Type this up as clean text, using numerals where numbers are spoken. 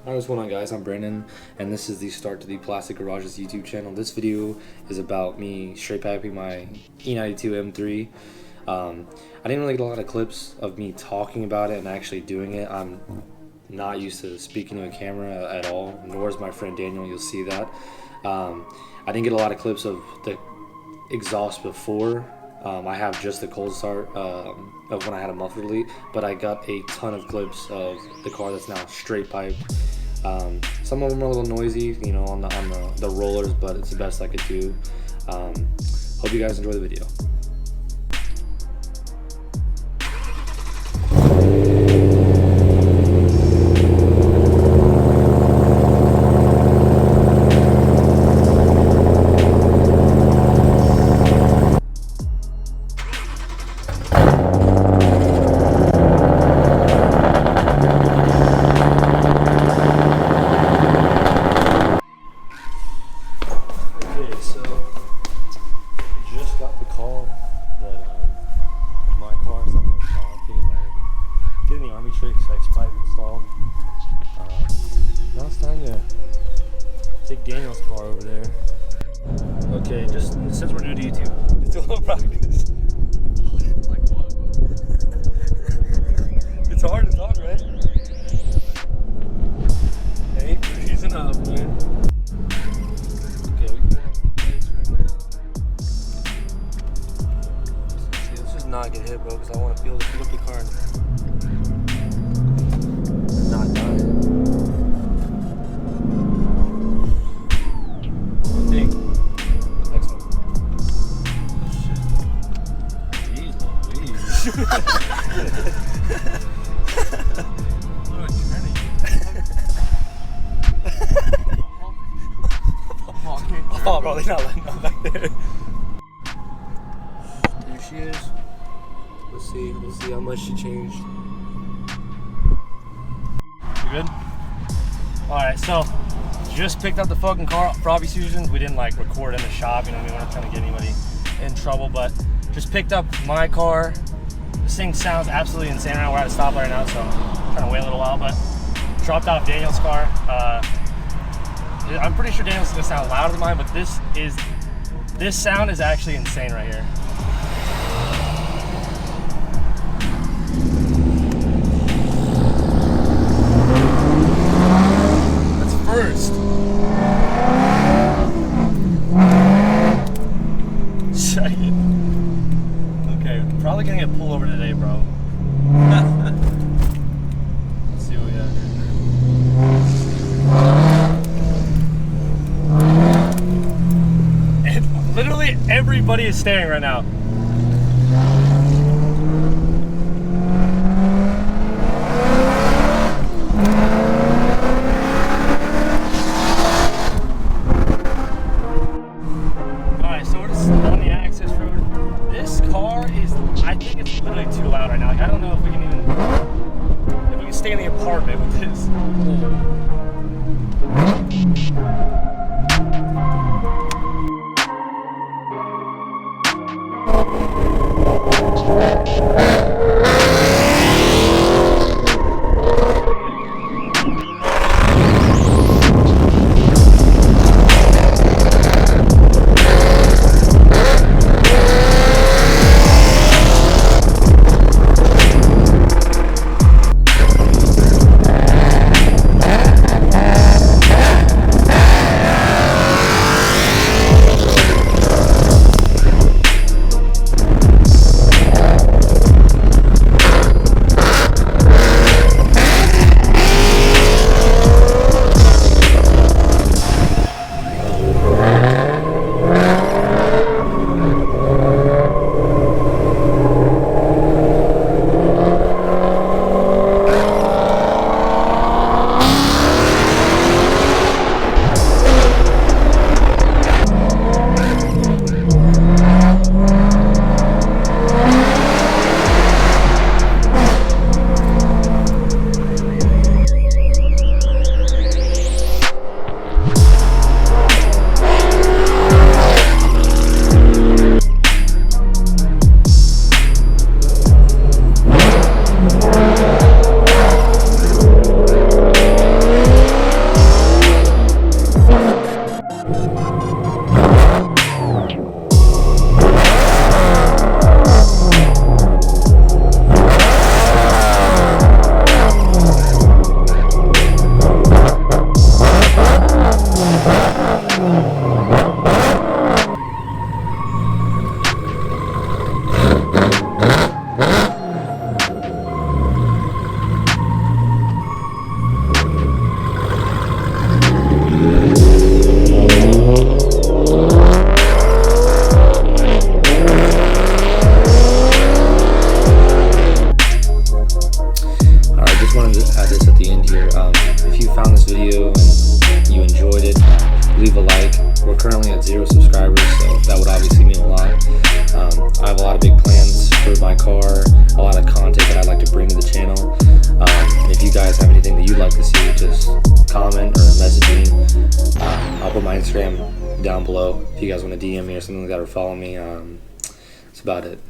Hi, what's going on, guys? I'm Brandon, and this is the Start to the Plastic Garage's YouTube channel. This video is about me straight piping my E92 M3. I didn't really get a lot of clips of me talking about it and actually doing it. I'm not used to speaking to a camera at all, nor is my friend Daniel. You'll see that. I didn't get a lot of clips of the exhaust before. I have just the cold start of when I had a muffler leak, but I got a ton of clips of the car that's now straight piped. Some of them are a little noisy, you know, on the rollers, but it's the best I could do. Hope you guys enjoy the video. My car is getting the ARMYTRIX XPIPE installed. Now it's time to take Daniel's car over there. Okay, just since we're new to YouTube, it's a little practice. Like what? It's hard to talk, right? Hey, he's enough, man. Not get hit, bro, because I want to be able to pick up the car and not die. What do you think? Excellent. Shit. Jeez, Louise. Oh, bro, they're not letting up back there. There she is. We'll see how much she changed. You good? Alright, so just picked up the fucking car for obvious reasons. We didn't like record in the shop, you know what I mean? We're not trying to get anybody in trouble, but just picked up my car. This thing sounds absolutely insane right now. We're at a stoplight right now, so I'm trying to wait a little while, but dropped off Daniel's car. I'm pretty sure Daniel's gonna sound louder than mine, but this sound is actually insane right here. First. Check it. Okay, probably gonna get pulled over today, bro. Let's see what we have here. And literally everybody is staring right now. I think it's literally too loud right now. Like, I don't know if we can stay in the apartment with this. found this video and you enjoyed it, leave a like. We're currently at 0 subscribers, so that would obviously mean a lot. I have a lot of big plans for my car, a lot of content that I'd like to bring to the channel. And if you guys have anything that you'd like to see, just comment or message me. I'll put my Instagram down below if you guys want to DM me or something like that, or follow me. That's about it.